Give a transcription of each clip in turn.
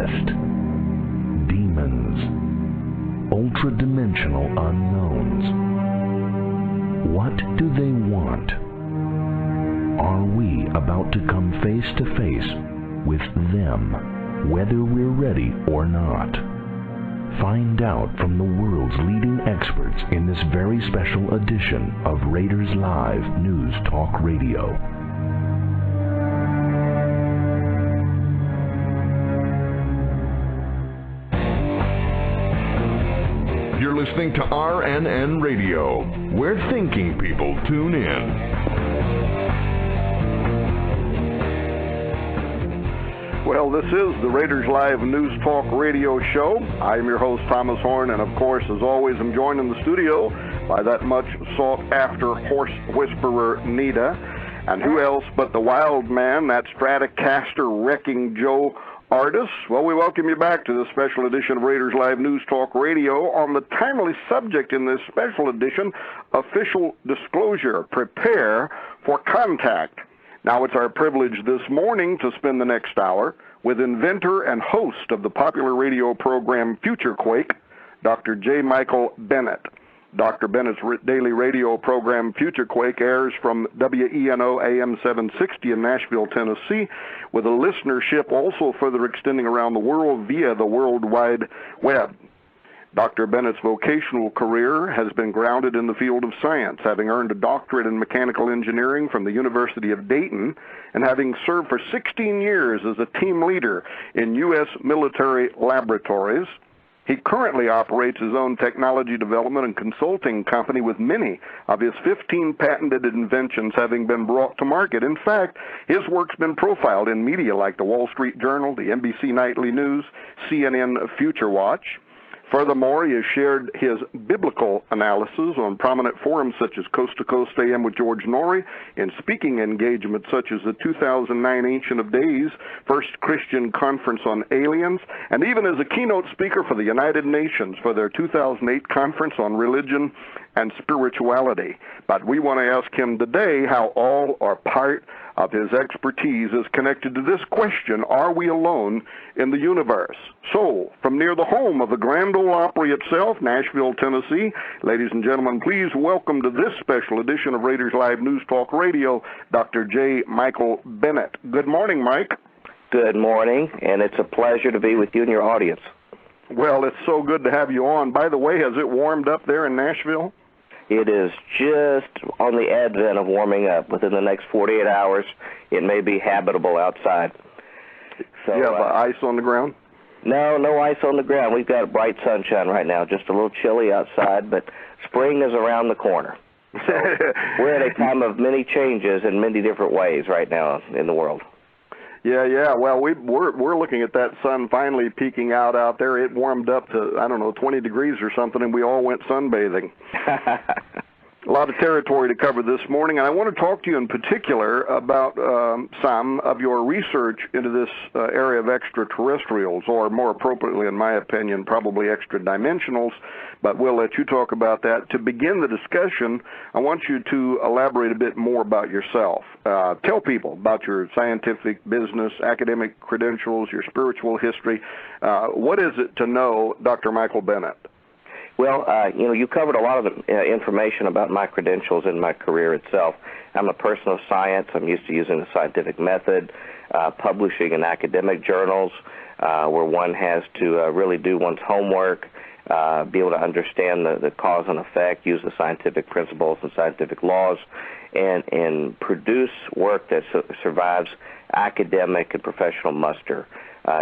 unnoticed. Demons. Ultra-dimensional unknowns. What do they want? Are we about to come face to face with them, whether we're ready or not? Find out from the world's leading experts in this very special edition of Raiders Live News Talk Radio. You're listening to RNN Radio, where thinking people tune in. Well, this is the Raiders Live News Talk Radio Show. I am your host, Thomas Horn, and of course, as always, I'm joined in the studio by that much sought-after horse whisperer, Nita. And who else but the wild man, that Stratocaster Wrecking Joe Artis. Well, we welcome you back to this special edition of Raiders Live News Talk Radio on the timely subject in this special edition, official disclosure. Prepare for contact. Now, it's our privilege this morning to spend the next hour with inventor and host of the popular radio program FutureQuake, Dr. J. Michael Bennet. Dr. Bennett's daily radio program FutureQuake airs from WENO AM 760 in Nashville, Tennessee, with a listenership also further extending around the world via the World Wide Web. Dr. Bennett's vocational career has been grounded in the field of science, having earned a doctorate in mechanical engineering from the University of Dayton and having served for 16 years as a team leader in U.S. military laboratories. He currently operates his own technology development and consulting company with many of his 15 patented inventions having been brought to market. In fact, his work's been profiled in media like the Wall Street Journal, the NBC Nightly News, CNN Future Watch. Furthermore, he has shared his biblical analysis on prominent forums such as Coast to Coast AM with George Norrie, in speaking engagements such as the 2009 Ancient of Days First Christian Conference on Aliens, and even as a keynote speaker for the United Nations for their 2008 Conference on Religion and Spirituality. But we want to ask him today how all or part of his expertise is connected to this question: are we alone in the universe? So, from near the home of the Grand Ole Opry itself, Nashville, Tennessee, ladies and gentlemen, please welcome to this special edition of Raiders Live News Talk Radio, Dr. J. Michael Bennet. Good morning, Mike. Good morning, and it's a pleasure to be with you and your audience. Well, it's so good to have you on. By the way, has it warmed up there in Nashville? It is just on the advent of warming up. Within the next 48 hours, it may be habitable outside. So, you have ice on the ground? No ice on the ground. We've got bright sunshine right now, just a little chilly outside, but spring is around the corner. So we're at a time of many changes in many different ways right now in the world. Yeah. Well, we're looking at that sun finally peeking out there. It warmed up to, 20 degrees or something, and we all went sunbathing. A lot of territory to cover this morning, and I want to talk to you in particular about some of your research into this area of extraterrestrials, or more appropriately, in my opinion, probably extra-dimensionals, but we'll let you talk about that. To begin the discussion, I want you to elaborate a bit more about yourself. Tell people about your scientific, business, academic credentials, your spiritual history. What is it to know Dr. Michael Bennet? Well, you covered a lot of information about my credentials and my career itself. I'm a person of science. I'm used to using the scientific method, publishing in academic journals where one has to really do one's homework, be able to understand the cause and effect, use the scientific principles and scientific laws, and produce work that survives academic and professional muster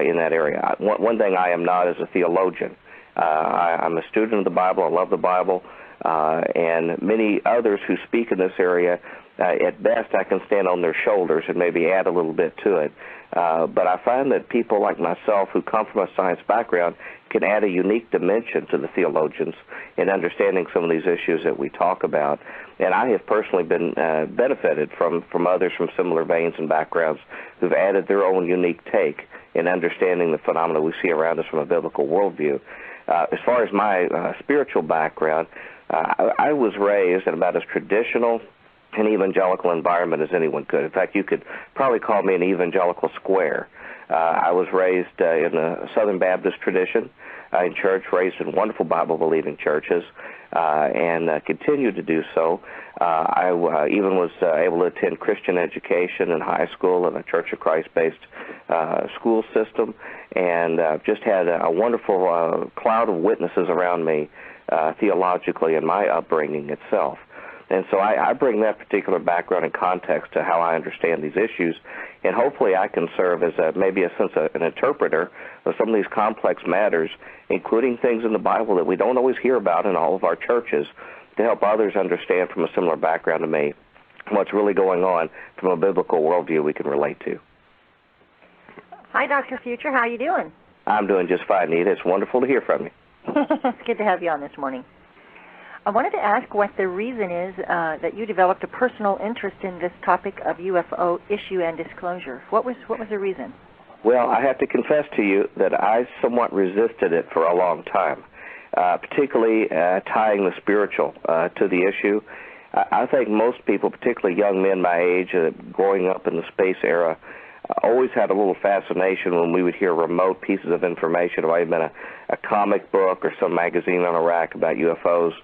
in that area. One thing I am not is a theologian. I'm a student of the Bible. I love the Bible, and many others who speak in this area, at best I can stand on their shoulders and maybe add a little bit to it. But I find that people like myself who come from a science background can add a unique dimension to the theologians in understanding some of these issues that we talk about. And I have personally been benefited from others from similar veins and backgrounds who've added their own unique take in understanding the phenomena we see around us from a biblical worldview. As far as my spiritual background, I was raised in about as traditional an evangelical environment as anyone could. In fact, you could probably call me an evangelical square. I was raised in the Southern Baptist tradition in church, raised in wonderful Bible-believing churches, and continue to do so. I even was able to attend Christian education in high school in a Church of Christ-based school system, and just had a wonderful cloud of witnesses around me theologically in my upbringing itself. And so I bring that particular background and context to how I understand these issues, and hopefully I can serve as maybe an interpreter of some of these complex matters, including things in the Bible that we don't always hear about in all of our churches, to help others understand from a similar background to me what's really going on from a biblical worldview we can relate to. Hi, Dr. Future. How are you doing? I'm doing just fine, Nita. It's wonderful to hear from you. It's good to have you on this morning. I wanted to ask what the reason is that you developed a personal interest in this topic of UFO issue and disclosure. What was the reason? Well, I have to confess to you that I somewhat resisted it for a long time, particularly tying the spiritual to the issue. I think most people, particularly young men my age, growing up in the space era, always had a little fascination when we would hear remote pieces of information. It might have been a comic book or some magazine on a rack about UFOs.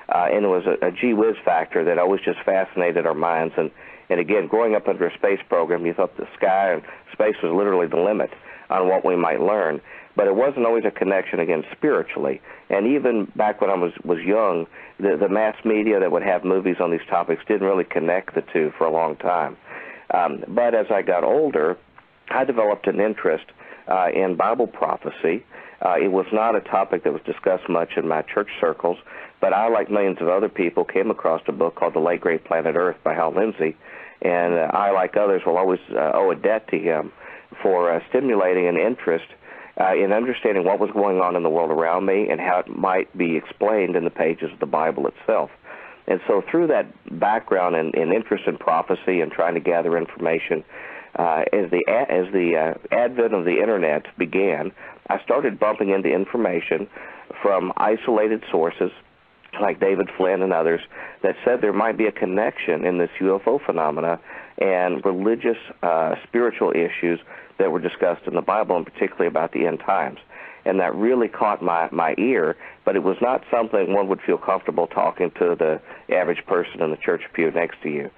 And it was a gee whiz factor that always just fascinated our minds. And again, growing up under a space program, you thought the sky and space was literally the limit on what we might learn. But it wasn't always a connection, again, spiritually. And even back when I was young, the mass media that would have movies on these topics didn't really connect the two for a long time. But as I got older, I developed an interest in Bible prophecy. It was not a topic that was discussed much in my church circles, but I, like millions of other people, came across a book called The Late Great Planet Earth by Hal Lindsey, and I, like others, will always owe a debt to him for stimulating an interest in understanding what was going on in the world around me and how it might be explained in the pages of the Bible itself. And so through that background and interest in prophecy and trying to gather information, as the advent of the Internet began, I started bumping into information from isolated sources like David Flynn and others that said there might be a connection in this UFO phenomena and religious, spiritual issues that were discussed in the Bible, and particularly about the end times. And that really caught my ear, but it was not something one would feel comfortable talking to the average person in the church pew next to you.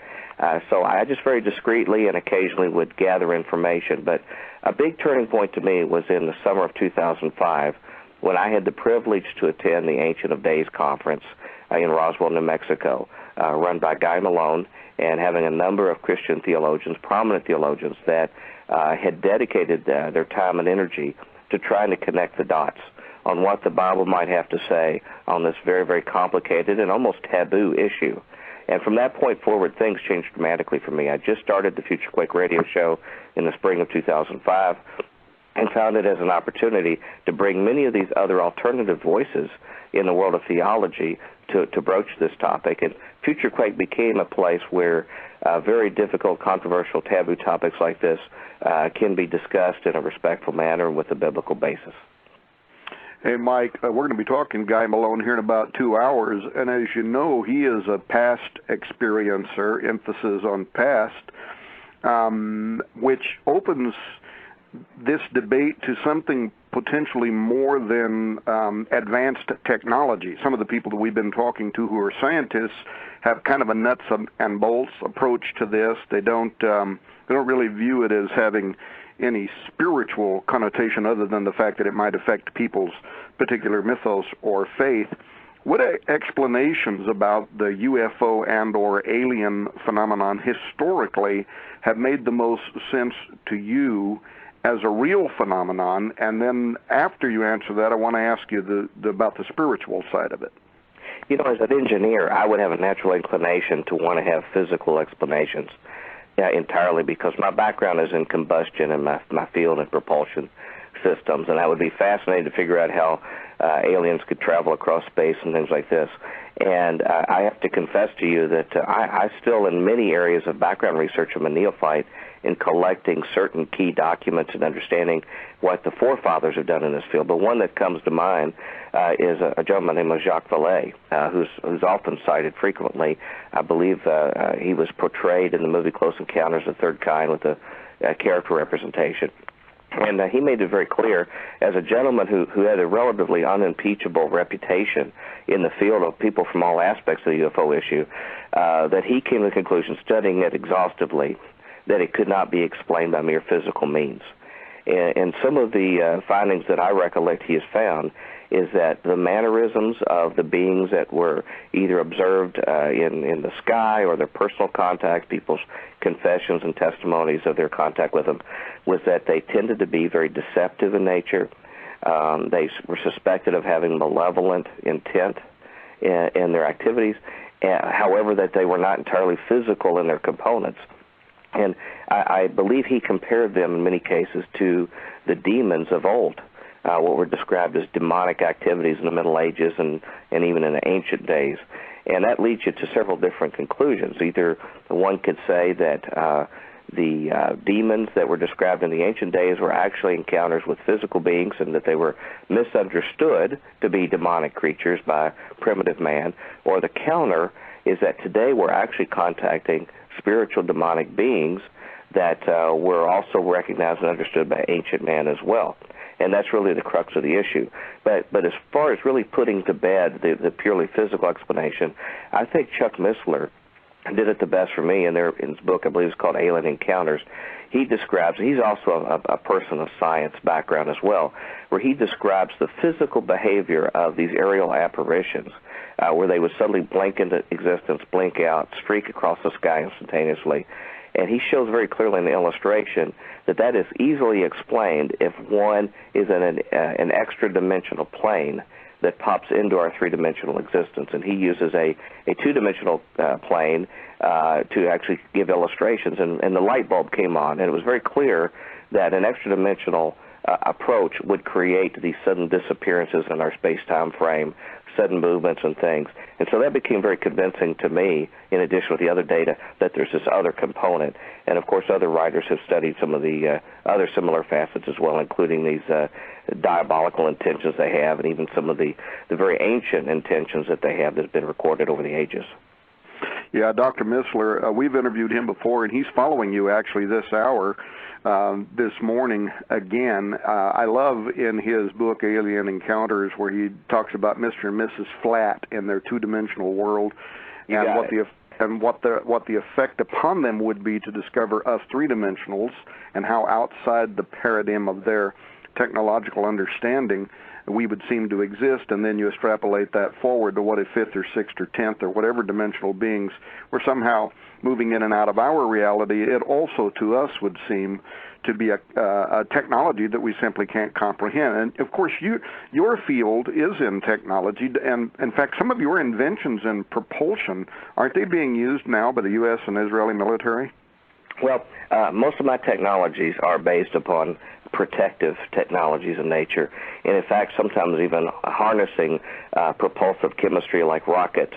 So I just very discreetly and occasionally would gather information. But a big turning point to me was in the summer of 2005 when I had the privilege to attend the Ancient of Days conference in Roswell, New Mexico, run by Guy Malone, and having a number of Christian theologians, prominent theologians, that had dedicated their time and energy to trying to connect the dots on what the Bible might have to say on this very, very complicated and almost taboo issue. And from that point forward, things changed dramatically for me. I just started the Future Quake radio show in the spring of 2005 and found it as an opportunity to bring many of these other alternative voices in the world of theology to broach this topic. And Future Quake became a place where very difficult, controversial, taboo topics like this can be discussed in a respectful manner with a biblical basis. Hey, Mike, we're going to be talking to Guy Malone here in about 2 hours, and as you know, he is a past experiencer, emphasis on past, which opens this debate to something potentially more than advanced technology. Some of the people that we've been talking to who are scientists have kind of a nuts and bolts approach to this. They don't really view it as having any spiritual connotation other than the fact that it might affect people's particular mythos or faith. What explanations about the UFO and or alien phenomenon historically have made the most sense to you as a real phenomenon? And then after you answer that, I want to ask you about the spiritual side of it. You know, as an engineer, I would have a natural inclination to want to have physical explanations entirely, because my background is in combustion and my field in propulsion systems, and I would be fascinated to figure out how aliens could travel across space and things like this. And I have to confess to you that I still, in many areas of background research, am a neophyte in collecting certain key documents and understanding what the forefathers have done in this field. But one that comes to mind is a gentleman named Jacques Vallée, who's often cited frequently. I believe he was portrayed in the movie Close Encounters of the Third Kind with a character representation. And he made it very clear, as a gentleman who had a relatively unimpeachable reputation in the field of people from all aspects of the UFO issue, that he came to the conclusion, studying it exhaustively, that it could not be explained by mere physical means. And some of the findings that I recollect he has found is that the mannerisms of the beings that were either observed in the sky or their personal contact, people's confessions and testimonies of their contact with them, was that they tended to be very deceptive in nature. They were suspected of having malevolent intent in their activities, however, that they were not entirely physical in their components. And I believe he compared them in many cases to the demons of old, what were described as demonic activities in the Middle Ages and even in the ancient days. And that leads you to several different conclusions. Either one could say that the demons that were described in the ancient days were actually encounters with physical beings and that they were misunderstood to be demonic creatures by primitive man, or the counter is that today we're actually contacting spiritual demonic beings that were also recognized and understood by ancient man as well. And that's really the crux of the issue. But as far as really putting to bed the purely physical explanation, I think Chuck Missler did it the best for me in his book, I believe it's called Alien Encounters. He describes, he's also a person of science background as well, where he describes the physical behavior of these aerial apparitions, where they would suddenly blink into existence, blink out, streak across the sky instantaneously. And he shows very clearly in the illustration that is easily explained if one is in an extra-dimensional plane that pops into our three-dimensional existence. And he uses a two-dimensional plane to actually give illustrations. And the light bulb came on, and it was very clear that an extra-dimensional approach would create these sudden disappearances in our space-time frame, sudden movements and things. And so that became very convincing to me, in addition with the other data, that there's this other component. And, of course, other writers have studied some of the other similar facets as well, including these diabolical intentions they have and even some of the very ancient intentions that they have that have been recorded over the ages. Yeah, Dr. Missler, we've interviewed him before, and he's following you actually this hour, this morning again. I love in his book, Alien Encounters, where he talks about Mr. and Mrs. Flat in their two-dimensional world and what the effect upon them would be to discover us three-dimensionals and how outside the paradigm of their technological understanding we would seem to exist, and then you extrapolate that forward to what if fifth or sixth or 10th or whatever dimensional beings were somehow moving in and out of our reality. It also to us would seem to be a technology that we simply can't comprehend. And of course your field is in technology, and in fact some of your inventions in propulsion, aren't they being used now by the U.S. and Israeli military? Well, most of my technologies are based upon protective technologies in nature, and in fact sometimes even harnessing propulsive chemistry like rocket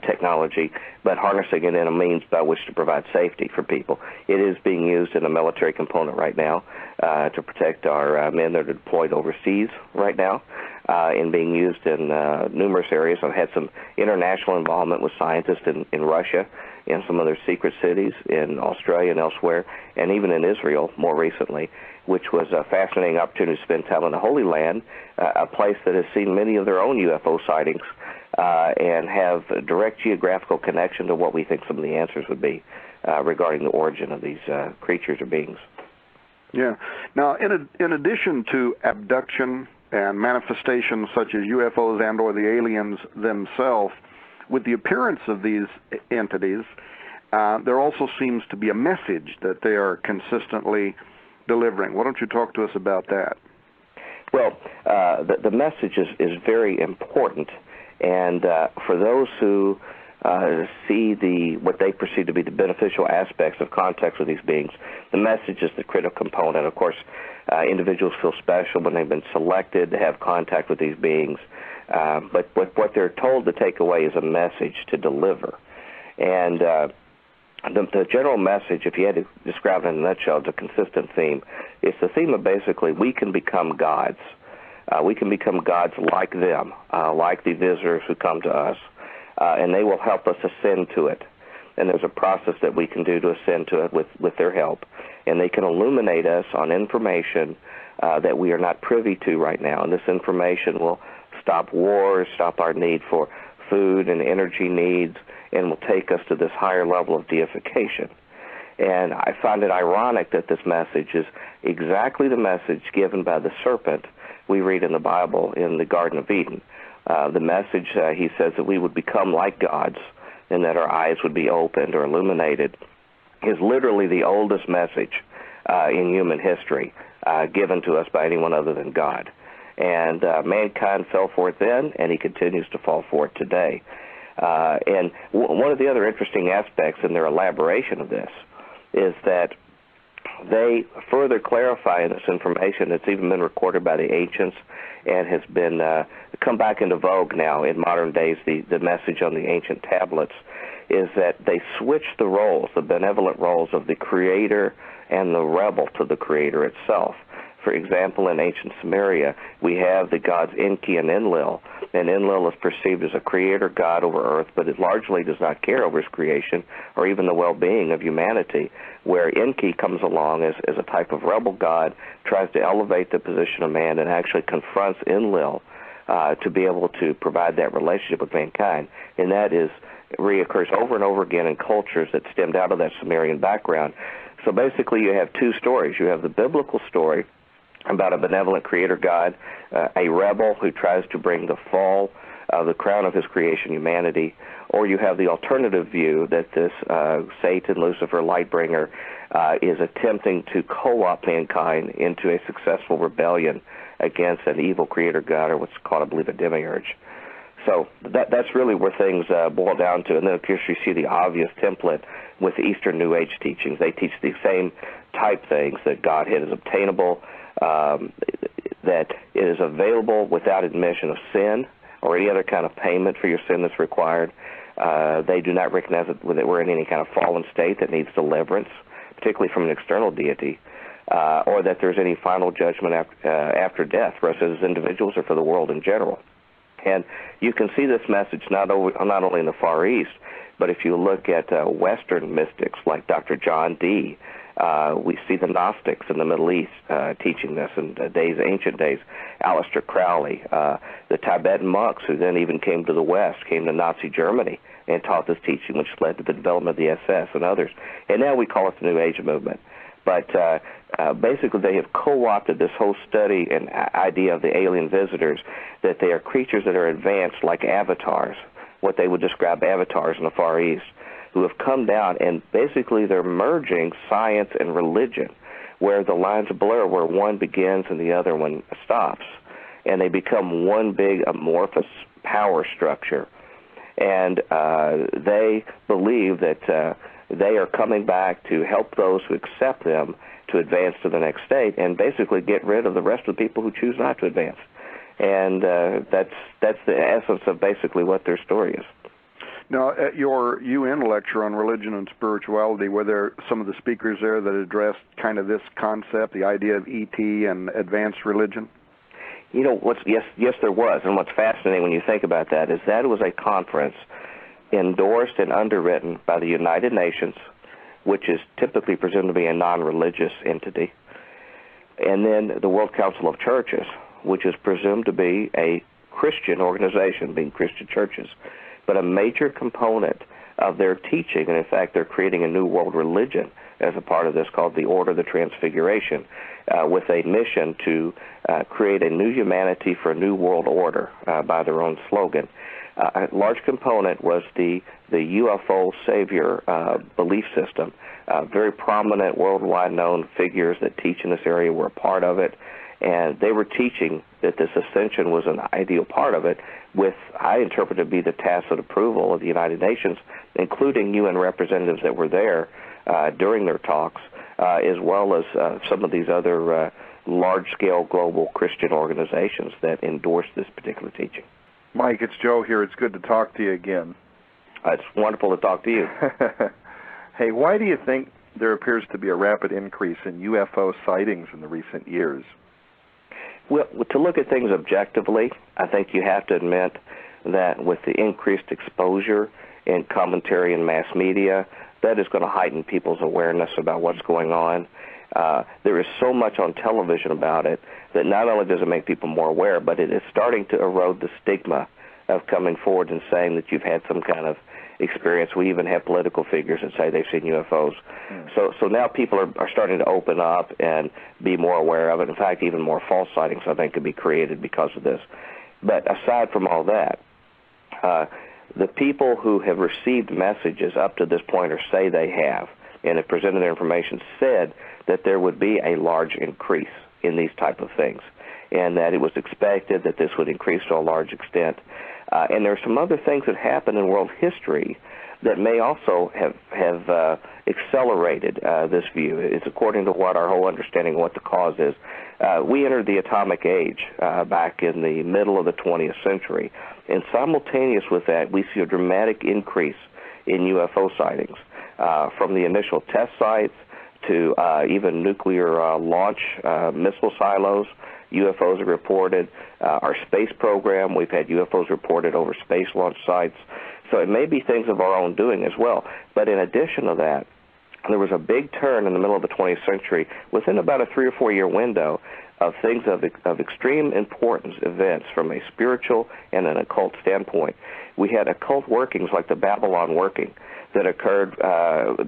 technology, but harnessing it in a means by which to provide safety for people. It is being used in a military component right now to protect our men that are deployed overseas right now, and being used in numerous areas. I've had some international involvement with scientists in Russia, in some other secret cities, in Australia and elsewhere, and even in Israel more recently, which was a fascinating opportunity to spend time in the Holy Land, a place that has seen many of their own UFO sightings and have a direct geographical connection to what we think some of the answers would be regarding the origin of these creatures or beings. Yeah. Now, in addition to abduction and manifestations such as UFOs and or the aliens themselves, with the appearance of these entities, there also seems to be a message that they are consistently delivering. Why don't you talk to us about that? Well, the message is very important, and for those who see what they perceive to be the beneficial aspects of contact with these beings, the message is the critical component. Of course, individuals feel special when they've been selected to have contact with these beings, but what they're told to take away is a message to deliver. And the general message, if you had to describe it in a nutshell, is a consistent theme. It's the theme of basically we can become gods. We can become gods like them, like the visitors who come to us, and they will help us ascend to it. And there's a process that we can do to ascend to it with their help. And they can illuminate us on information that we are not privy to right now. And this information will stop wars, stop our need for food and energy needs, and will take us to this higher level of deification. And I find it ironic that this message is exactly the message given by the serpent we read in the Bible in the Garden of Eden. The message, he says, that we would become like gods and that our eyes would be opened or illuminated, is literally the oldest message in human history given to us by anyone other than God. And mankind fell for it then, and he continues to fall for it today. And one of the other interesting aspects in their elaboration of this is that they further clarify in this information that's even been recorded by the ancients and has been come back into vogue now in modern days, the message on the ancient tablets, is that they switch the roles, the benevolent roles of the creator and the rebel to the creator itself. For example, in ancient Sumeria, we have the gods Enki and Enlil, and Enlil is perceived as a creator god over earth, but it largely does not care over his creation or even the well-being of humanity, where Enki comes along as a type of rebel god, tries to elevate the position of man, and actually confronts Enlil to be able to provide that relationship with mankind. And that reoccurs over and over again in cultures that stemmed out of that Sumerian background. So basically you have two stories. You have the biblical story about a benevolent creator God, a rebel who tries to bring the fall of the crown of his creation, humanity, or you have the alternative view that this Satan, Lucifer, Lightbringer, is attempting to co-opt mankind into a successful rebellion against an evil creator God, or what's called, I believe, a demiurge. So that's really where things boil down to. And then, of course, you see the obvious template with the Eastern New Age teachings. They teach the same type things, that Godhead is obtainable, that it is available without admission of sin or any other kind of payment for your sin that's required. They do not recognize that we're in any kind of fallen state that needs deliverance, particularly from an external deity, or that there's any final judgment after death, for us as individuals or for the world in general. And you can see this message not only in the Far East, but if you look at Western mystics like Dr. John Dee, we see the Gnostics in the Middle East teaching this in ancient days. Aleister Crowley, the Tibetan monks who then even came to the West, came to Nazi Germany and taught this teaching, which led to the development of the SS and others. And now we call it the New Age movement. But basically they have co-opted this whole study and idea of the alien visitors, that they are creatures that are advanced like avatars, what they would describe avatars in the Far East, who have come down, and basically they're merging science and religion, where the lines blur, where one begins and the other one stops, and they become one big amorphous power structure. And they believe that they are coming back to help those who accept them to advance to the next state, and basically get rid of the rest of the people who choose not to advance. And that's the essence of basically what their story is. Now, at your UN lecture on religion and spirituality, were there some of the speakers there that addressed kind of this concept, the idea of ET and advanced religion? You know, yes, there was. And what's fascinating when you think about that is that it was a conference endorsed and underwritten by the United Nations, which is typically presumed to be a non-religious entity, and then the World Council of Churches, which is presumed to be a Christian organization, being Christian churches. But a major component of their teaching, and in fact they're creating a new world religion as a part of this called the Order of the Transfiguration, with a mission to create a new humanity for a new world order by their own slogan. A large component was the UFO savior belief system. Very prominent, worldwide known figures that teach in this area were a part of it. And they were teaching that this ascension was an ideal part of it, with, I interpret it to be the tacit approval of the United Nations, including UN representatives that were there during their talks, as well as some of these other large-scale global Christian organizations that endorse this particular teaching. Mike, it's Joe here. It's good to talk to you again. It's wonderful to talk to you. Hey, why do you think there appears to be a rapid increase in UFO sightings in the recent years? Well, to look at things objectively, I think you have to admit that with the increased exposure in commentary in mass media, that is going to heighten people's awareness about what's going on. There is so much on television about it that not only does it make people more aware, but it is starting to erode the stigma of coming forward and saying that you've had some kind of experience. We even have political figures that say they've seen UFOs. So now people are starting to open up and be more aware of it. In fact, even more false sightings, I think, could be created because of this. But aside from all that, the people who have received messages up to this point, or say they have, and have presented their information, said that there would be a large increase in these type of things, and that it was expected that this would increase to a large extent. And there are some other things that happen in world history that may also have accelerated this view. It's according to what our whole understanding of what the cause is. We entered the atomic age back in the middle of the 20th century, and simultaneous with that, we see a dramatic increase in UFO sightings, from the initial test sites to even nuclear launch missile silos. UFOs are reported. Our space program, we've had UFOs reported over space launch sites. So it may be things of our own doing as well. But in addition to that, there was a big turn in the middle of the 20th century, within about a 3 or 4 year window, of things of extreme importance, events from a spiritual and an occult standpoint. We had occult workings like the Babylon working that occurred,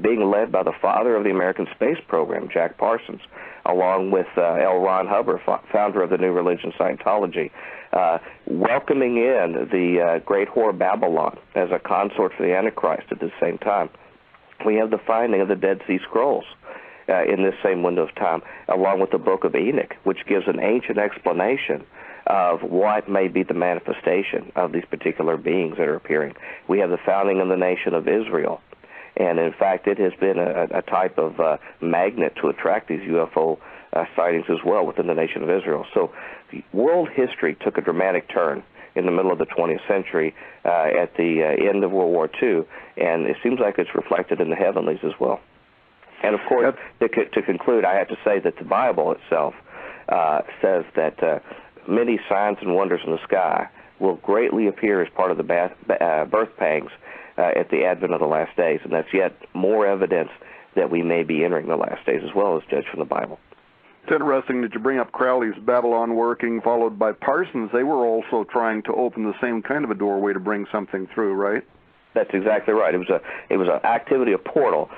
being led by the father of the American space program, Jack Parsons, along with L. Ron Hubbard, founder of the new religion Scientology, welcoming in the great whore Babylon as a consort for the Antichrist at the same time. We have the finding of the Dead Sea Scrolls in this same window of time, along with the Book of Enoch, which gives an ancient explanation of what may be the manifestation of these particular beings that are appearing. We have the founding of the nation of Israel, and in fact it has been a type of magnet to attract these UFO sightings as well within the nation of Israel. So world history took a dramatic turn in the middle of the 20th century at the end of World War II, and it seems like it's reflected in the heavenlies as well. And of course, to conclude, I have to say that the Bible itself says that many signs and wonders in the sky will greatly appear as part of the birth pangs at the advent of the last days, and that's yet more evidence that we may be entering the last days as well, as judged from the Bible. It's interesting that you bring up Crowley's Babylon working, followed by Parsons. They were also trying to open the same kind of a doorway to bring something through, right? That's exactly right. It was an activity, a portal.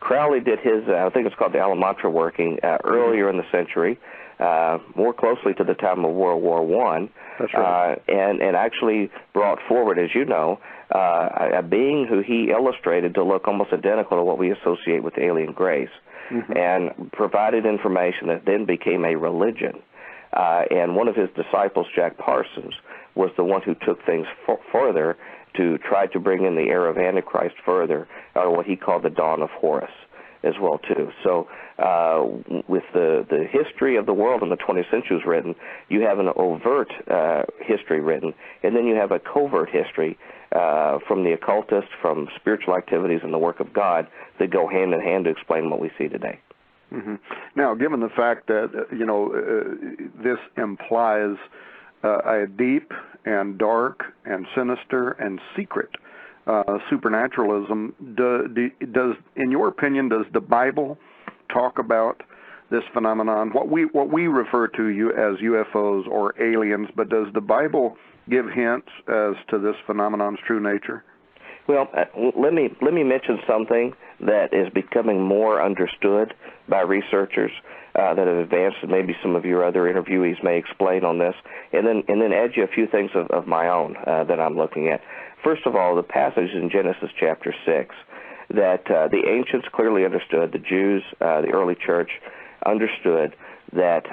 Crowley did his, I think it's called the Alamantra working, earlier in the century, more closely to the time of World War I. That's right. And actually brought forward, as you know, a being who he illustrated to look almost identical to what we associate with alien grace, and provided information that then became a religion. And one of his disciples, Jack Parsons, was the one who took things further to try to bring in the era of Antichrist further, or what he called the dawn of Horus as well, too. So with the history of the world in the 20th century was written, you have an overt history written, and then you have a covert history from the occultist, from spiritual activities and the work of God that go hand in hand to explain what we see today. Now, given the fact that, this implies a deep and dark and sinister and secret supernaturalism, does, in your opinion, does the Bible talk about this phenomenon, what we refer to as UFOs or aliens, but does the Bible give hints as to this phenomenon's true nature? Well, let me mention something that is becoming more understood by researchers that have advanced, and maybe some of your other interviewees may explain on this, and then add you a few things of my own that I'm looking at. First of all, the passage in Genesis chapter 6 that the ancients clearly understood, the Jews, the early church, understood that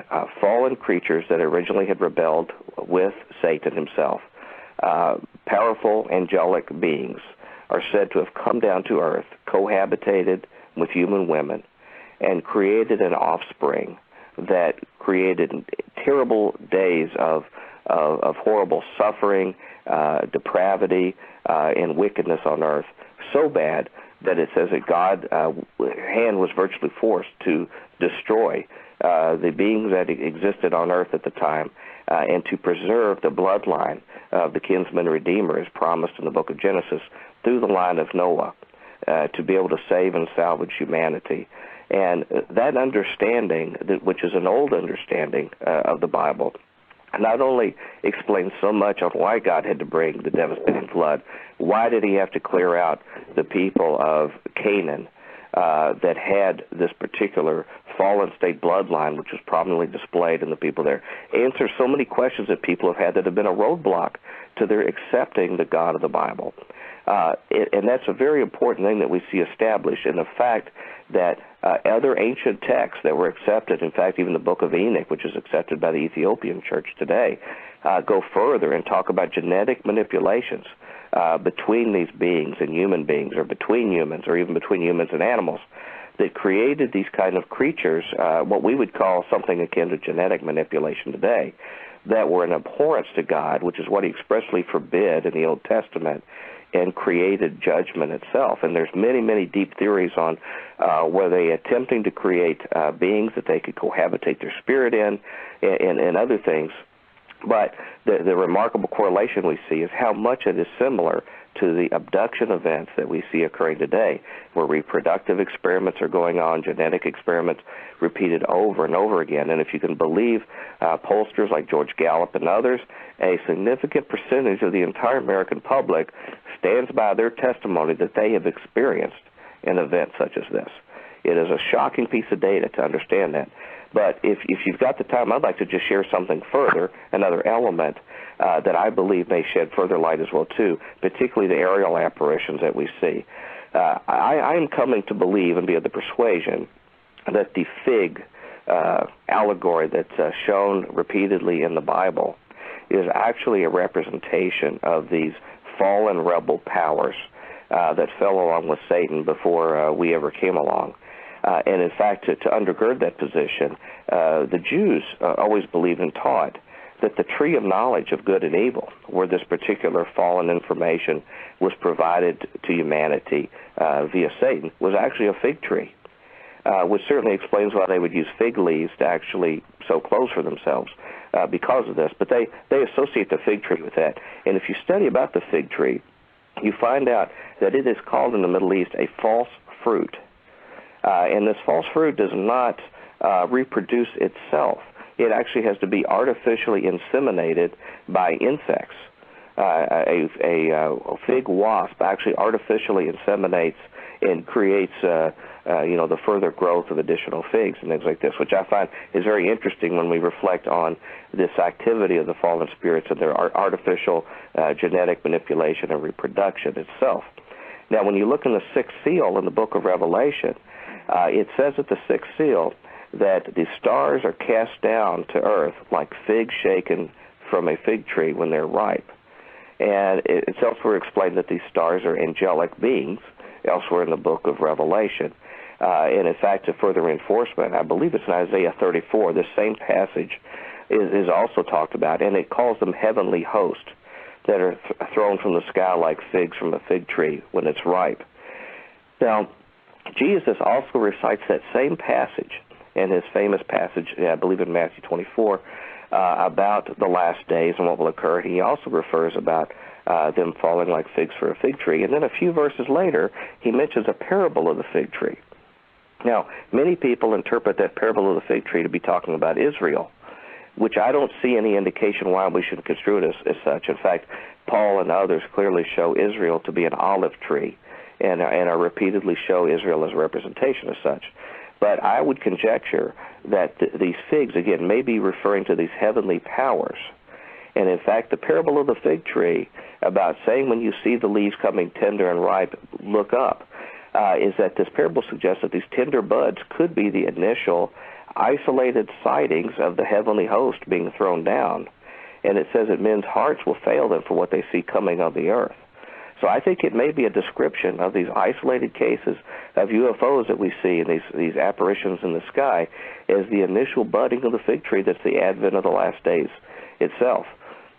fallen creatures that originally had rebelled with Satan himself, powerful angelic beings, are said to have come down to earth, cohabitated with human women, and created an offspring that created terrible days of horrible suffering, depravity, and wickedness on earth, so bad that it says that God's hand was virtually forced to destroy the beings that existed on earth at the time, and to preserve the bloodline of the kinsman redeemer as promised in the book of Genesis through the line of Noah, to be able to save and salvage humanity. And that understanding, which is an old understanding of the Bible, not only explains so much on why God had to bring the devastating flood, why did he have to clear out the people of Canaan that had this particular fallen state bloodline, which was prominently displayed in the people there, answers so many questions that people have had that have been a roadblock to their accepting the God of the Bible. And that's a very important thing that we see established in the fact that other ancient texts that were accepted, in fact, even the Book of Enoch, which is accepted by the Ethiopian church today, go further and talk about genetic manipulations between these beings and human beings, or between humans, or even between humans and animals, that created these kind of creatures, what we would call something akin to genetic manipulation today, that were an abhorrence to God, which is what he expressly forbid in the Old Testament, and created judgment itself. And there's many, many deep theories on were they attempting to create beings that they could cohabitate their spirit in, and other things. But the remarkable correlation we see is how much it is similar to the abduction events that we see occurring today, where reproductive experiments are going on, genetic experiments repeated over and over again. And if you can believe pollsters like George Gallup and others, a significant percentage of the entire American public stands by their testimony that they have experienced an event such as this. It is a shocking piece of data to understand that. But if you've got the time, I'd like to just share something further, another element that I believe may shed further light as well, too, particularly the aerial apparitions that we see. I am coming to believe and be of the persuasion that the fig allegory that's shown repeatedly in the Bible is actually a representation of these fallen rebel powers that fell along with Satan before we ever came along. And in fact, to undergird that position, the Jews always believed and taught that the tree of knowledge of good and evil, where this particular fallen information was provided to humanity via Satan, was actually a fig tree, which certainly explains why they would use fig leaves to actually sew clothes for themselves because of this. But they associate the fig tree with that. And if you study about the fig tree, you find out that it is called in the Middle East a false fruit. And this false fruit does not reproduce itself. It actually has to be artificially inseminated by insects. A fig wasp actually artificially inseminates and creates, the further growth of additional figs and things like this, which I find is very interesting when we reflect on this activity of the fallen spirits and their artificial genetic manipulation and reproduction itself. Now, when you look in the sixth seal in the book of Revelation, it says at the sixth seal that the stars are cast down to earth like figs shaken from a fig tree when they're ripe. And it's elsewhere explained that these stars are angelic beings, elsewhere in the book of Revelation. And in fact, to further reinforcement, I believe it's in Isaiah 34, this same passage is also talked about, and it calls them heavenly hosts that are thrown from the sky like figs from a fig tree when it's ripe. Now, Jesus also recites that same passage in his famous passage, I believe in Matthew 24, about the last days and what will occur. He also refers about them falling like figs for a fig tree. And then a few verses later, he mentions a parable of the fig tree. Now, many people interpret that parable of the fig tree to be talking about Israel, which I don't see any indication why we should construe it as such. In fact, Paul and others clearly show Israel to be an olive tree and are repeatedly show Israel as a representation of such. But I would conjecture that these figs, again, may be referring to these heavenly powers. And in fact, the parable of the fig tree about saying when you see the leaves coming tender and ripe, look up, is that this parable suggests that these tender buds could be the initial isolated sightings of the heavenly host being thrown down. And it says that men's hearts will fail them for what they see coming on the earth. So I think it may be a description of these isolated cases of UFOs that we see in these apparitions in the sky as the initial budding of the fig tree that's the advent of the last days itself.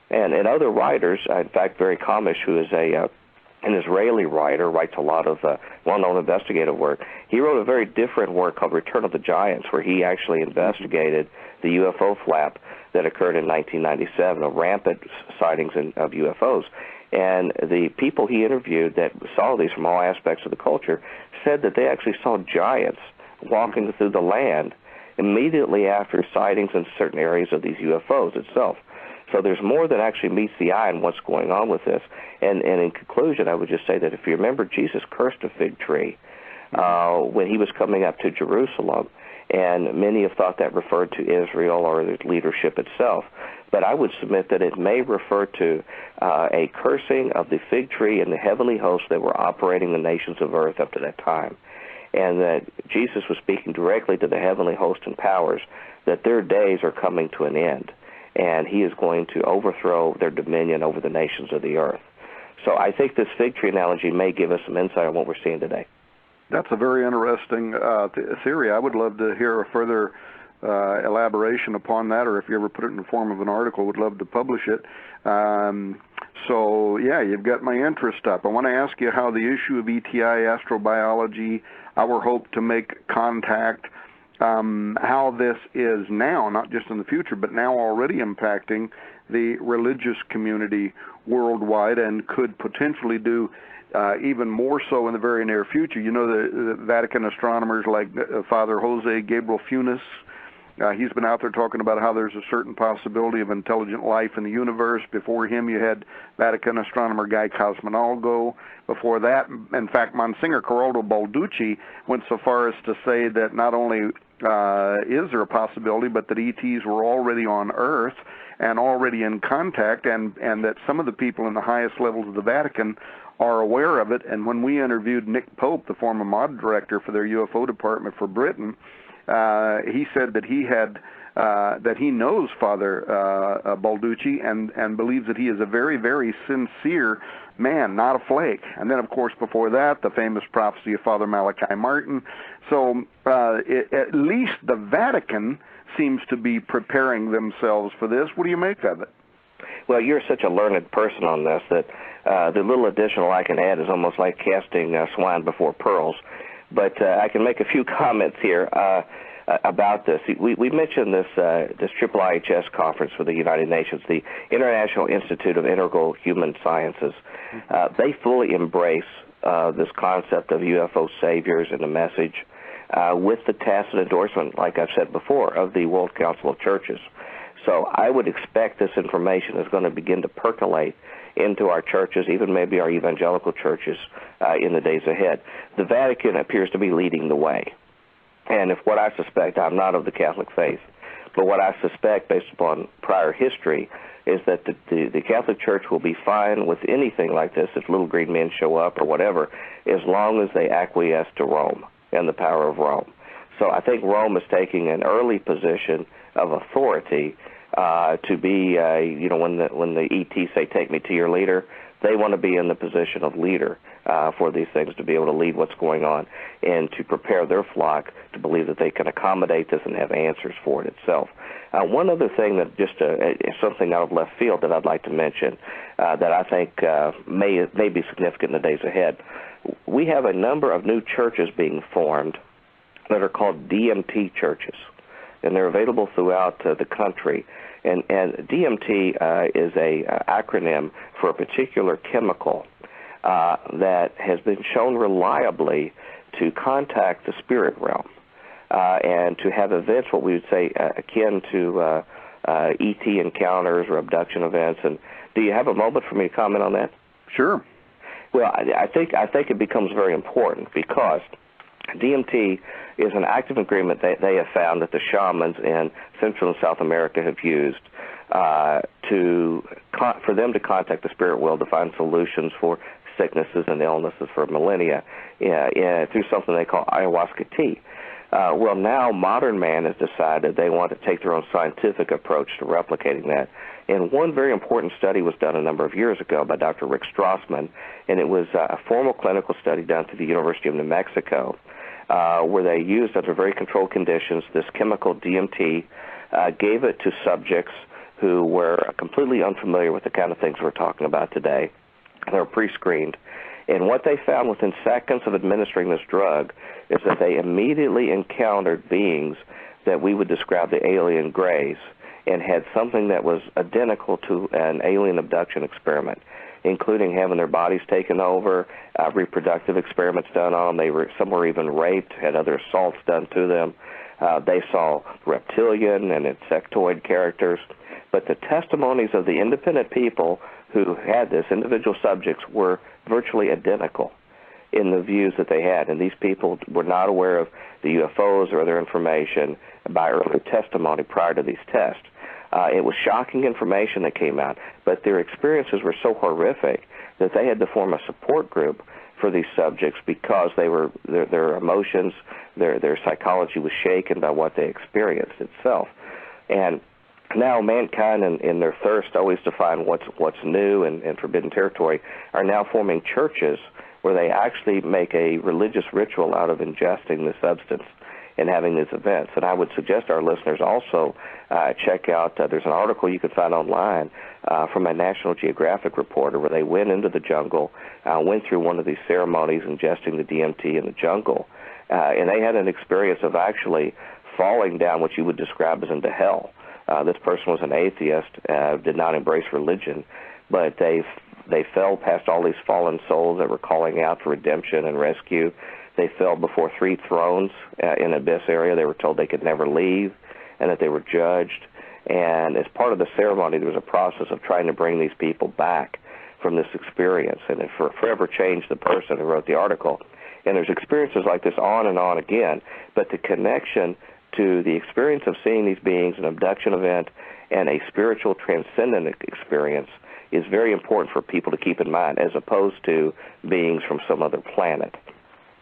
And other writers, in fact, Barry Kamish, who is an Israeli writer, writes a lot of well-known investigative work. He wrote a very different work called Return of the Giants, where he actually investigated the UFO flap that occurred in 1997, of rampant sightings of UFOs. And the people he interviewed that saw these from all aspects of the culture said that they actually saw giants walking through the land immediately after sightings in certain areas of these UFOs itself. So there's more than actually meets the eye in what's going on with this. And in conclusion, I would just say that if you remember, Jesus cursed a fig tree when he was coming up to Jerusalem, and many have thought that referred to Israel or the leadership itself. But I would submit that it may refer to a cursing of the fig tree and the heavenly hosts that were operating the nations of earth up to that time, and that Jesus was speaking directly to the heavenly host and powers that their days are coming to an end, and he is going to overthrow their dominion over the nations of the earth. So I think this fig tree analogy may give us some insight on what we're seeing today. That's a very interesting theory. I would love to hear a further elaboration upon that, or if you ever put it in the form of an article, would love to publish it. So, yeah, you've got my interest up. I want to ask you how the issue of ETI, astrobiology, our hope to make contact, how this is now, not just in the future, but now already impacting the religious community worldwide, and could potentially do even more so in the very near future. You know, the Vatican astronomers like Father Jose Gabriel Funes, he's been out there talking about how there's a certain possibility of intelligent life in the universe. Before him, you had Vatican astronomer Guy Cosmonalgo. Before that, in fact, Monsignor Corrado Balducci went so far as to say that not only is there a possibility, but that ETs were already on Earth and already in contact, and that some of the people in the highest levels of the Vatican are aware of it. And when we interviewed Nick Pope, the former mod director for their UFO department for Britain, he said that he had that he knows Father Balducci and believes that he is a very, very sincere man, not a flake. And then, of course, before that, the famous prophecy of Father Malachi Martin. So at least the Vatican seems to be preparing themselves for this. What do you make of it? Well, you're such a learned person on this that the little additional I can add is almost like casting swine before pearls. But I can make a few comments here about this. We mentioned this triple IHS conference for the United Nations, the International Institute of Integral Human Sciences. They fully embrace this concept of UFO saviors and the message with the tacit endorsement, like I've said before, of the World Council of Churches. So I would expect this information is going to begin to percolate into our churches, even maybe our evangelical churches, in the days ahead. The Vatican appears to be leading the way. And if what I suspect, I'm not of the Catholic faith, but what I suspect based upon prior history is that the Catholic Church will be fine with anything like this if little green men show up or whatever, as long as they acquiesce to Rome and the power of Rome. So I think Rome is taking an early position of authority to be, when the ET say, take me to your leader, they want to be in the position of leader for these things, to be able to lead what's going on and to prepare their flock to believe that they can accommodate this and have answers for it itself. One other thing that just is something out of left field that I'd like to mention that I think may be significant in the days ahead. We have a number of new churches being formed that are called DMT churches, and they're available throughout the country. And DMT is a acronym for a particular chemical that has been shown reliably to contact the spirit realm and to have events, what we would say, akin to ET encounters or abduction events. And do you have a moment for me to comment on that? Sure. Well, I think it becomes very important because DMT is an active agreement that they have found that the shamans in Central and South America have used for them to contact the spirit world to find solutions for sicknesses and illnesses for millennia through something they call ayahuasca tea. Well, now modern man has decided they want to take their own scientific approach to replicating that. And one very important study was done a number of years ago by Dr. Rick Strassman, and it was a formal clinical study done through the University of New Mexico, where they used, under very controlled conditions, this chemical DMT, gave it to subjects who were completely unfamiliar with the kind of things we're talking about today. They were pre-screened. And what they found within seconds of administering this drug is that they immediately encountered beings that we would describe the alien grays and had something that was identical to an alien abduction experiment. including having their bodies taken over, reproductive experiments done on them. Some were even raped, had other assaults done to them. They saw reptilian and insectoid characters. But the testimonies of the independent people who had this, individual subjects, were virtually identical in the views that they had. And these people were not aware of the UFOs or other information by earlier testimony prior to these tests. It was shocking information that came out, but their experiences were so horrific that they had to form a support group for these subjects because their emotions, their psychology was shaken by what they experienced itself. And now mankind, in their thirst always to find what's new and forbidden territory, are now forming churches where they actually make a religious ritual out of ingesting the substance and having these events. And I would suggest our listeners also check out, there's an article you can find online from a National Geographic reporter where they went into the jungle, went through one of these ceremonies ingesting the DMT in the jungle, and they had an experience of actually falling down what you would describe as into hell. This person was an atheist, did not embrace religion, but they fell past all these fallen souls that were calling out for redemption and rescue. They fell before 3 thrones in Abyss area. They were told they could never leave and that they were judged. And as part of the ceremony, there was a process of trying to bring these people back from this experience. And it forever changed the person who wrote the article. And there's experiences like this on and on again. But the connection to the experience of seeing these beings, an abduction event, and a spiritual transcendent experience is very important for people to keep in mind, as opposed to beings from some other planet.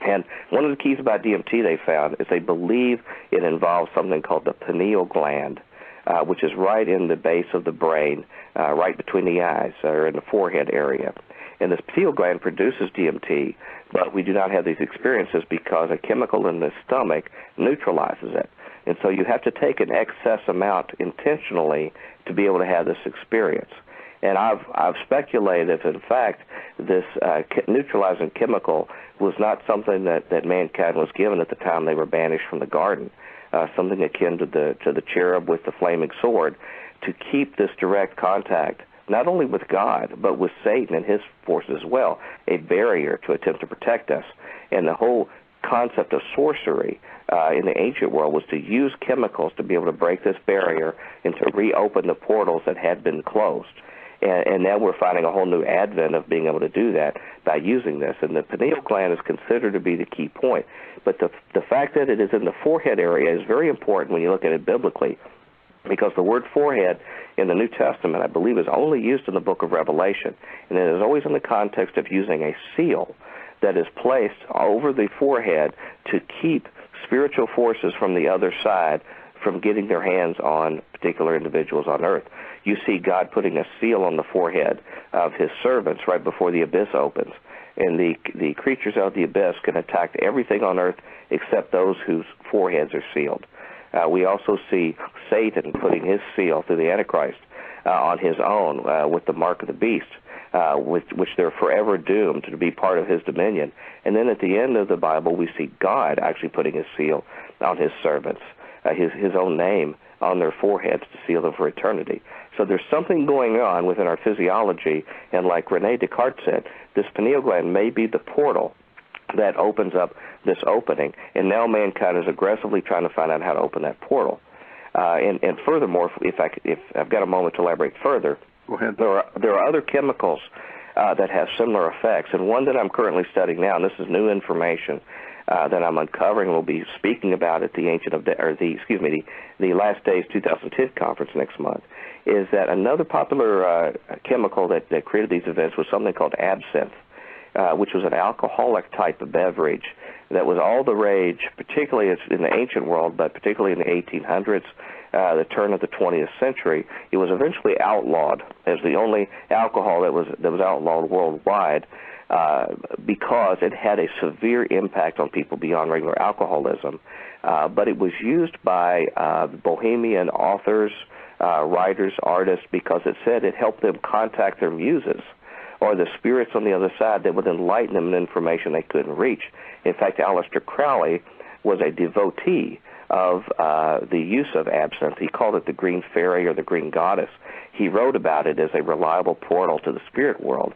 And one of the keys about DMT they found is they believe it involves something called the pineal gland, which is right in the base of the brain, right between the eyes, or in the forehead area. And this pineal gland produces DMT, but we do not have these experiences because a chemical in the stomach neutralizes it. And so you have to take an excess amount intentionally to be able to have this experience. And I've speculated if, in fact, this neutralizing chemical was not something that mankind was given at the time they were banished from the garden, something akin to the cherub with the flaming sword, to keep this direct contact, not only with God, but with Satan and his forces as well, a barrier to attempt to protect us. And the whole concept of sorcery in the ancient world was to use chemicals to be able to break this barrier and to reopen the portals that had been closed. And now we're finding a whole new advent of being able to do that by using this. And the pineal gland is considered to be the key point. But the fact that it is in the forehead area is very important when you look at it biblically, because the word forehead in the New Testament, I believe, is only used in the book of Revelation. And it is always in the context of using a seal that is placed over the forehead to keep spiritual forces from the other side from getting their hands on particular individuals on earth. You see God putting a seal on the forehead of his servants right before the abyss opens. And the creatures of the abyss can attack everything on earth except those whose foreheads are sealed. We also see Satan putting his seal through the Antichrist on his own with the mark of the beast, which they're forever doomed to be part of his dominion. And then at the end of the Bible, we see God actually putting his seal on his servants, his own name on their foreheads to seal them for eternity. So there's something going on within our physiology, and like René Descartes said, this pineal gland may be the portal that opens up this opening, and now mankind is aggressively trying to find out how to open that portal. And furthermore, if I've got a moment to elaborate further, go ahead. There are other chemicals that have similar effects, and one that I'm currently studying now, and this is new information that I'm uncovering, we'll be speaking about at the the Last Days 2010 conference next month, is that another popular chemical that created these events was something called absinthe, which was an alcoholic type of beverage that was all the rage, particularly in the ancient world, but particularly in the 1800s, the turn of the 20th century. It was eventually outlawed as the only alcohol that was outlawed worldwide because it had a severe impact on people beyond regular alcoholism. But it was used by bohemian authors, writers, artists, because it said it helped them contact their muses or the spirits on the other side that would enlighten them in information they couldn't reach. In fact, Aleister Crowley was a devotee of the use of absinthe. He called it the green fairy or the green goddess. He wrote about it as a reliable portal to the spirit world.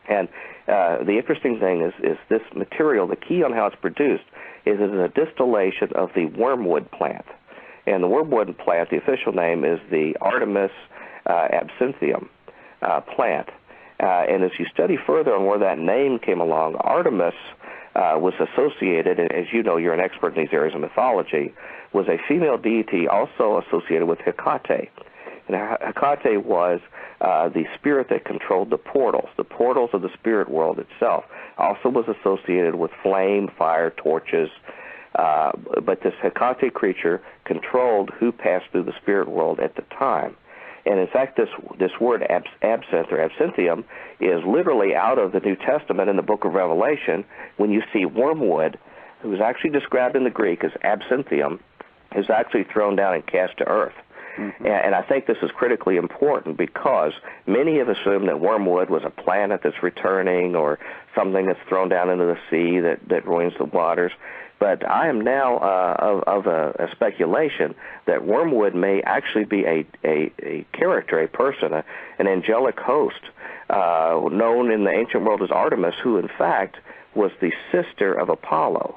And the interesting thing is this material, the key on how it's produced, is it is a distillation of the wormwood plant. And the wormwood plant, the official name is the Artemis absinthium plant. And as you study further on where that name came along, Artemis was associated, as you know, you're an expert in these areas of mythology, was a female deity also associated with Hecate. And Hecate was the spirit that controlled the portals of the spirit world itself. Also was associated with flame, fire, torches. But this Hecate creature controlled who passed through the spirit world at the time. And in fact, this word absinthe or absinthium is literally out of the New Testament in the book of Revelation when you see wormwood, who is actually described in the Greek as absinthium, is actually thrown down and cast to earth. Mm-hmm. And I think this is critically important because many have assumed that wormwood was a planet that's returning or something that's thrown down into the sea that ruins the waters. But I am now of a speculation that wormwood may actually be a character, a person, an angelic host, known in the ancient world as Artemis, who in fact was the sister of Apollo.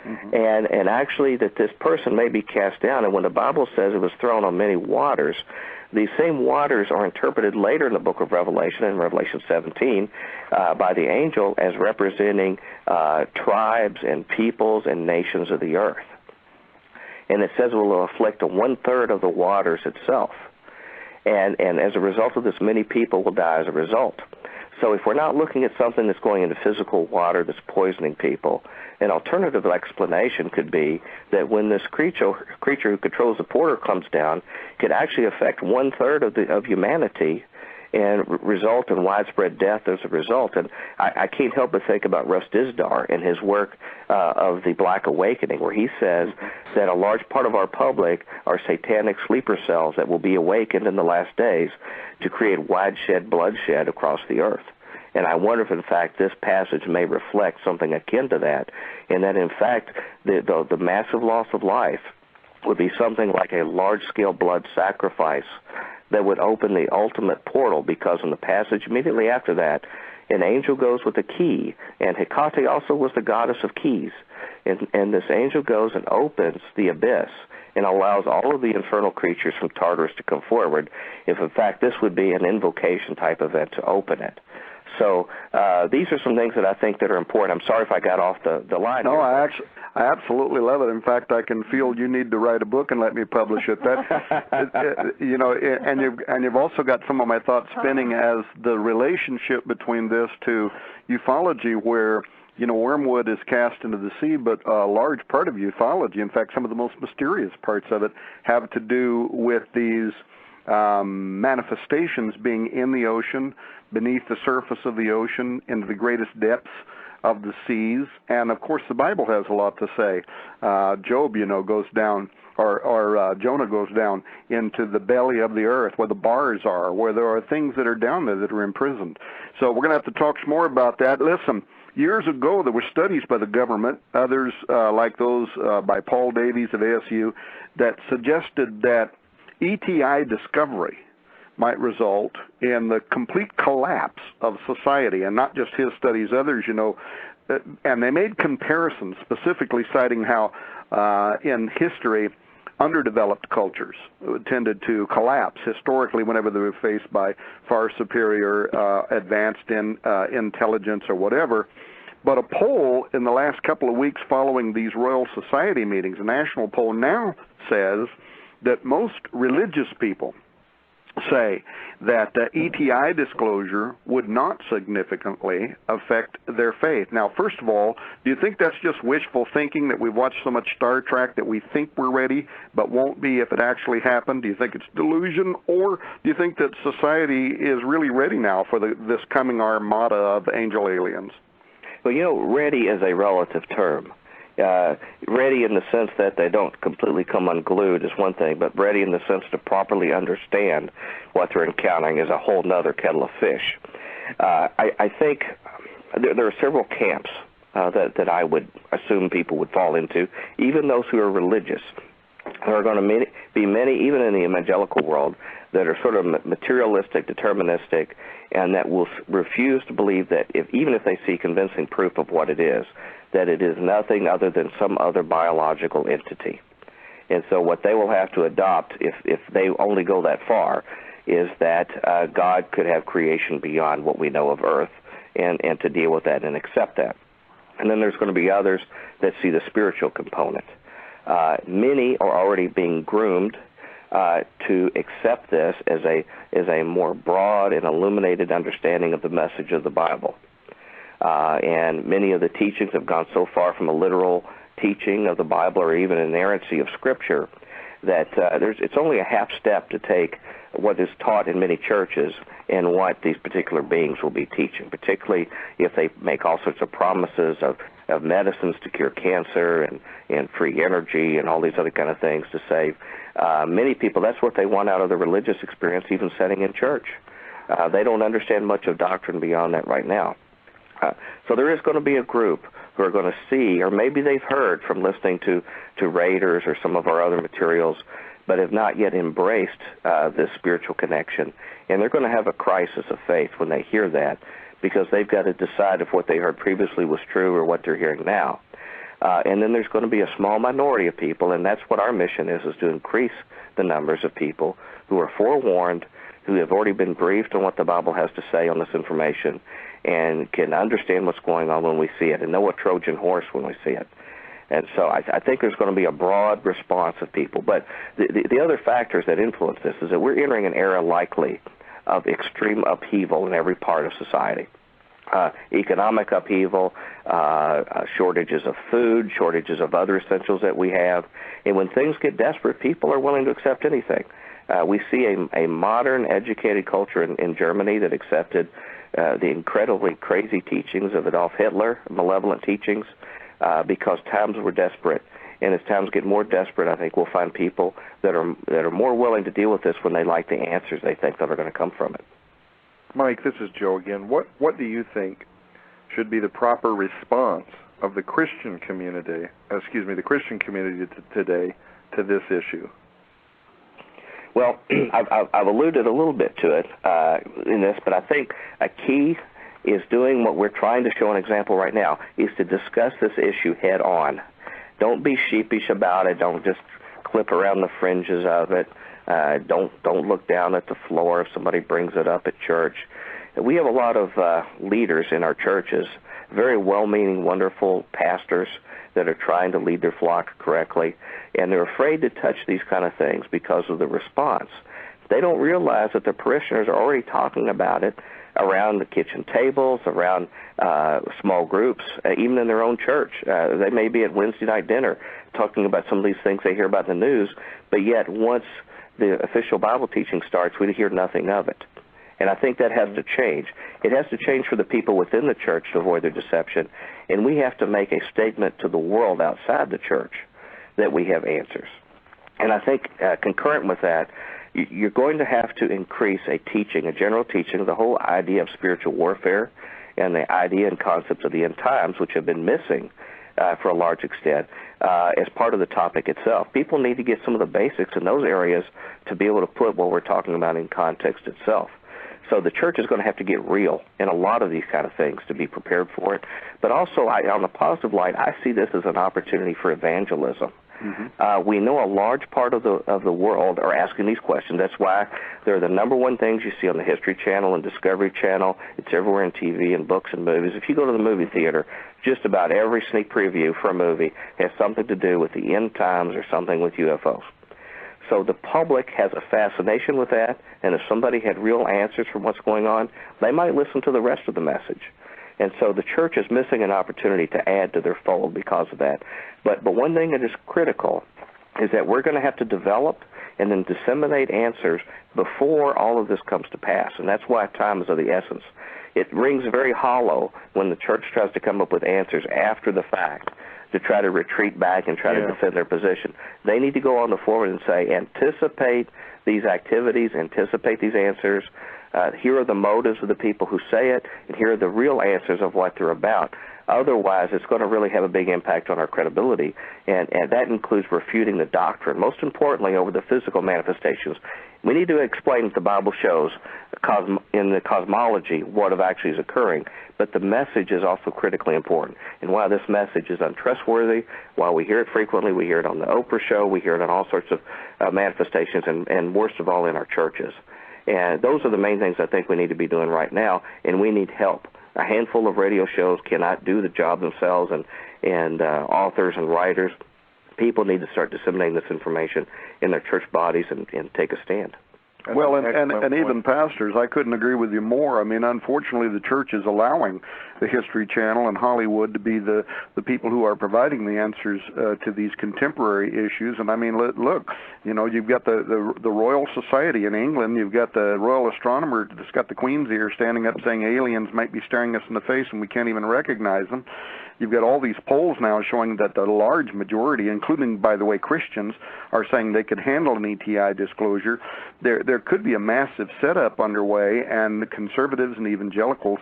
Mm-hmm. And actually that this person may be cast down. And when the Bible says it was thrown on many waters, these same waters are interpreted later in the book of Revelation, in Revelation 17, by the angel as representing tribes and peoples and nations of the earth. And it says it will afflict 1/3 of the waters itself. And as a result of this, many people will die as a result. So if we're not looking at something that's going into physical water that's poisoning people, an alternative explanation could be that when this creature who controls the portal comes down, could actually affect 1/3 of humanity and result in widespread death as a result. And I can't help but think about Russ Dizdar and his work of the Black Awakening, where he says that a large part of our public are satanic sleeper cells that will be awakened in the last days to create widespread bloodshed across the earth. And I wonder if, in fact, this passage may reflect something akin to that, and that, in fact, the massive loss of life would be something like a large-scale blood sacrifice that would open the ultimate portal, because in the passage immediately after that, an angel goes with a key, and Hecate also was the goddess of keys, and this angel goes and opens the abyss and allows all of the infernal creatures from Tartarus to come forward, if, in fact, this would be an invocation type event to open it. So these are some things that I think that are important. I'm sorry if I got off the line. No, I absolutely love it. In fact, I can feel you need to write a book and let me publish it. You know, and you've also got some of my thoughts spinning as the relationship between this to ufology, where, you know, wormwood is cast into the sea, but a large part of ufology, in fact, some of the most mysterious parts of it, have to do with these manifestations being in the ocean, beneath the surface of the ocean, into the greatest depths of the seas. And of course the Bible has a lot to say. Job, you know, goes down, or Jonah goes down into the belly of the earth, where the bars are, where there are things that are down there that are imprisoned. So we're going to have to talk some more about that. Listen, years ago there were studies by the government, others like those by Paul Davies of ASU, that suggested that ETI discovery might result in the complete collapse of society, and not just his studies, others, you know, and they made comparisons, specifically citing how in history underdeveloped cultures tended to collapse historically whenever they were faced by far superior advanced in intelligence or whatever. But a poll in the last couple of weeks following these Royal Society meetings, a national poll now says that most religious people say that ETI disclosure would not significantly affect their faith. Now, first of all, do you think that's just wishful thinking, that we've watched so much Star Trek that we think we're ready but won't be if it actually happened? Do you think it's delusion, or do you think that society is really ready now for this coming armada of angel aliens? Well, you know, ready is a relative term. Ready in the sense that they don't completely come unglued is one thing, but ready in the sense to properly understand what they're encountering is a whole nother kettle of fish. I think there are several camps that I would assume people would fall into, even those who are religious. There are going to be many, even in the evangelical world, that are sort of materialistic, deterministic, and that will refuse to believe that even if they see convincing proof of what it is, that it is nothing other than some other biological entity. And so what they will have to adopt, if they only go that far, is that God could have creation beyond what we know of Earth, and to deal with that and accept that. And then there's going to be others that see the spiritual component. Many are already being groomed to accept this as a more broad and illuminated understanding of the message of the Bible. And many of the teachings have gone so far from a literal teaching of the Bible or even inerrancy of Scripture that it's only a half step to take what is taught in many churches and what these particular beings will be teaching, particularly if they make all sorts of promises of medicines to cure cancer and free energy and all these other kind of things to save. Many people, that's what they want out of the religious experience, even sitting in church. They don't understand much of doctrine beyond that right now. So there is going to be a group who are going to see, or maybe they've heard from listening to Raiders or some of our other materials, but have not yet embraced this spiritual connection. And they're going to have a crisis of faith when they hear that, because they've got to decide if what they heard previously was true or what they're hearing now. And then there's going to be a small minority of people, and that's what our mission is to increase the numbers of people who are forewarned, who have already been briefed on what the Bible has to say on this information, and can understand what's going on when we see it, and know a Trojan horse when we see it. And so I think there's going to be a broad response of people. But the other factors that influence this is that we're entering an era likely of extreme upheaval in every part of society. Economic upheaval, shortages of food, shortages of other essentials that we have. And when things get desperate, people are willing to accept anything. We see a modern, educated culture in Germany that accepted the incredibly crazy teachings of Adolf Hitler, malevolent teachings, because times were desperate. And as times get more desperate, I think we'll find people that are more willing to deal with this when they like the answers they think that are going to come from it. Mike, this is Joe again. What do you think should be the proper response of the Christian community, today to this issue? Well, I've alluded a little bit to it in this, but I think a key is doing what we're trying to show an example right now, is to discuss this issue head on. Don't be sheepish about it. Don't just clip around the fringes of it. Don't look down at the floor if somebody brings it up at church. We have a lot of leaders in our churches, very well-meaning, wonderful pastors that are trying to lead their flock correctly, and they're afraid to touch these kind of things because of the response. They don't realize that their parishioners are already talking about it around the kitchen tables, around small groups, even in their own church. They may be at Wednesday night dinner talking about some of these things they hear about in the news, but yet once the official Bible teaching starts, we hear nothing of it. And I think that has to change. It has to change for the people within the church to avoid their deception, and we have to make a statement to the world outside the church that we have answers. And I think concurrent with that, you're going to have to increase a teaching, a general teaching of the whole idea of spiritual warfare and the idea and concepts of the end times, which have been missing for a large extent as part of the topic itself. People need to get some of the basics in those areas to be able to put what we're talking about in context itself. So the church is going to have to get real in a lot of these kind of things to be prepared for it. But also, on the positive light, I see this as an opportunity for evangelism. Mm-hmm. We know a large part of the world are asking these questions. That's why they're the number one things you see on the History Channel and Discovery Channel. It's everywhere in TV and books and movies. If you go to the movie theater, just about every sneak preview for a movie has something to do with the end times or something with UFOs. So the public has a fascination with that, and if somebody had real answers for what's going on, they might listen to the rest of the message. And so the church is missing an opportunity to add to their fold because of that. But one thing that is critical is that we're going to have to develop and then disseminate answers before all of this comes to pass, and that's why time is of the essence. It rings very hollow when the church tries to come up with answers after the fact to try to retreat back and try to defend their position. They need to go on the forward and say, anticipate these activities, anticipate these answers. Here are the motives of the people who say it, and here are the real answers of what they're about. Otherwise, it's going to really have a big impact on our credibility, and that includes refuting the doctrine. Most importantly, over the physical manifestations, we need to explain that the Bible shows in the cosmology what actually is occurring, but the message is also critically important. And while this message is untrustworthy, while we hear it frequently, we hear it on the Oprah show, we hear it on all sorts of manifestations, and worst of all, in our churches. And those are the main things I think we need to be doing right now, and we need help. A handful of radio shows cannot do the job themselves, and authors and writers. People need to start disseminating this information in their church bodies and take a stand. Well, and even pastors, I couldn't agree with you more. I mean, unfortunately, the church is allowing the History Channel and Hollywood to be the people who are providing the answers to these contemporary issues. And I mean, look, you know, you've got the Royal Society in England, you've got the Royal Astronomer that's got the Queen's ear standing up saying aliens might be staring us in the face and we can't even recognize them. You've got all these polls now showing that the large majority, including, by the way, Christians, are saying they could handle an ETI disclosure. There could be a massive setup underway, and the conservatives and evangelicals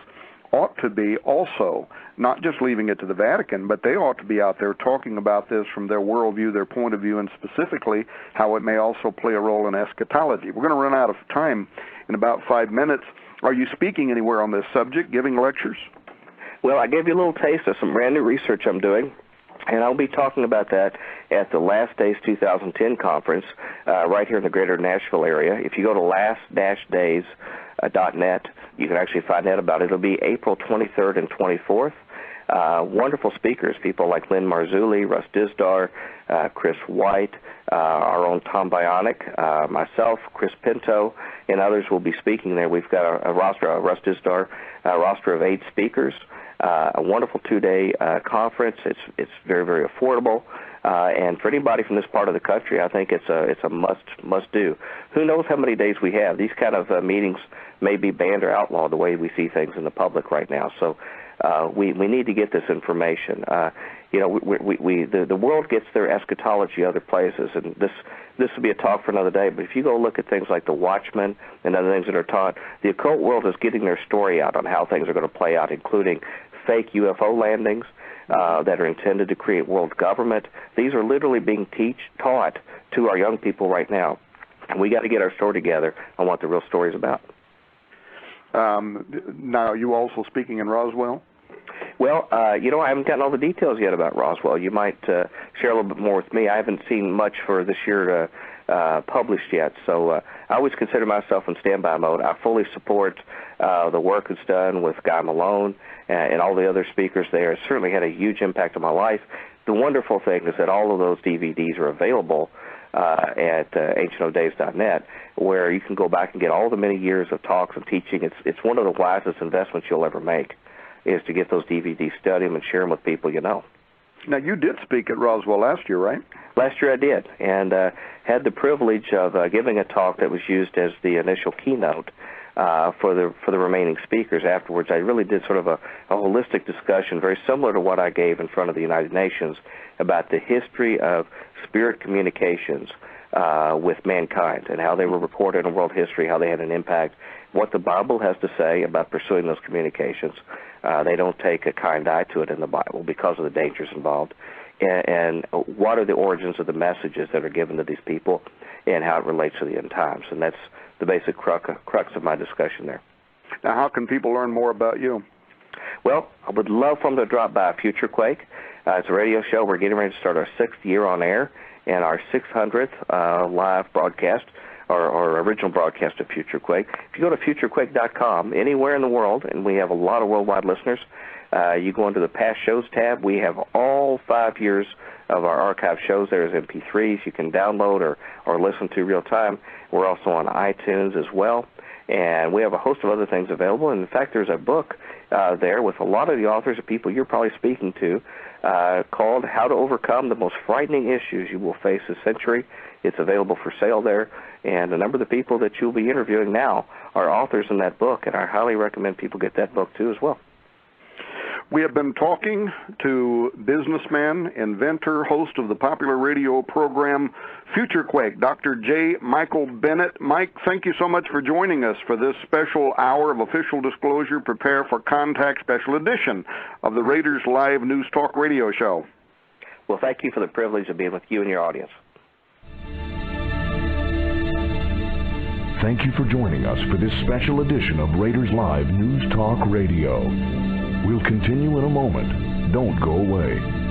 ought to be also not just leaving it to the Vatican, but they ought to be out there talking about this from their worldview, their point of view, and specifically how it may also play a role in eschatology. We're going to run out of time in about 5 minutes. Are you speaking anywhere on this subject, giving lectures? Well, I gave you a little taste of some brand new research I'm doing, and I'll be talking about that at the Last Days 2010 conference right here in the greater Nashville area. If you go to last-days.net, you can actually find out about it. It'll be April 23rd and 24th. Wonderful speakers, people like Lynn Marzulli, Russ Dizdar, Chris White, our own Tom Bionic, myself, Chris Pinto, and others will be speaking there. We've got a roster, Russ Dizdar, a roster of 8 speakers. A wonderful 2-day conference. It's very, very affordable, and for anybody from this part of the country, I think it's a must do. Who knows how many days we have? These kind of meetings may be banned or outlawed the way we see things in the public right now. So we need to get this information. You know, the world gets their eschatology other places, and this will be a talk for another day. But if you go look at things like the Watchmen and other things that are taught, the occult world is getting their story out on how things are going to play out, including fake UFO landings that are intended to create world government. These are literally being taught to our young people right now. And we got to get our story together on what the real story is about. Now, are you also speaking in Roswell? Well, you know, I haven't gotten all the details yet about Roswell. You might share a little bit more with me. I haven't seen much for this year published yet, so I always consider myself in standby mode. I fully support the work that's done with Guy Malone and all the other speakers there. It certainly had a huge impact on my life. The wonderful thing is that all of those DVDs are available at ancientofdays.net, where you can go back and get all the many years of talks and teaching. It's one of the wisest investments you'll ever make, is to get those DVDs, study them, and share them with people you know. Now, you did speak at Roswell last year, right? Last year I did, and had the privilege of giving a talk that was used as the initial keynote for the remaining speakers. Afterwards, I really did sort of a holistic discussion, very similar to what I gave in front of the United Nations, about the history of spirit communications with mankind and how they were recorded in world history, how they had an impact, what the Bible has to say about pursuing those communications. They don't take a kind eye to it in the Bible because of the dangers involved. And what are the origins of the messages that are given to these people and how it relates to the end times. And that's the basic crux of my discussion there. Now, how can people learn more about you? Well, I would love for them to drop by Future Quake. It's a radio show. We're getting ready to start our 6th year on air and our 600th live broadcast, our original broadcast of Future Quake. If you go to futurequake.com, anywhere in the world, and we have a lot of worldwide listeners, you go into the Past Shows tab. We have all 5 years of our archive shows there as MP3s you can download or listen to real time. We're also on iTunes as well. And we have a host of other things available. And in fact, there's a book there with a lot of the authors of people you're probably speaking to called How to Overcome the Most Frightening Issues You Will Face This Century. It's available for sale there. And a number of the people that you'll be interviewing now are authors in that book. And I highly recommend people get that book, too, as well. We have been talking to businessman, inventor, host of the popular radio program FutureQuake, Dr. J. Michael Bennet. Mike, thank you so much for joining us for this special hour of official disclosure, Prepare for Contact special edition of the Raiders Live News Talk radio show. Well, thank you for the privilege of being with you and your audience. Thank you for joining us for this special edition of Raiders Live News Talk Radio. We'll continue in a moment. Don't go away.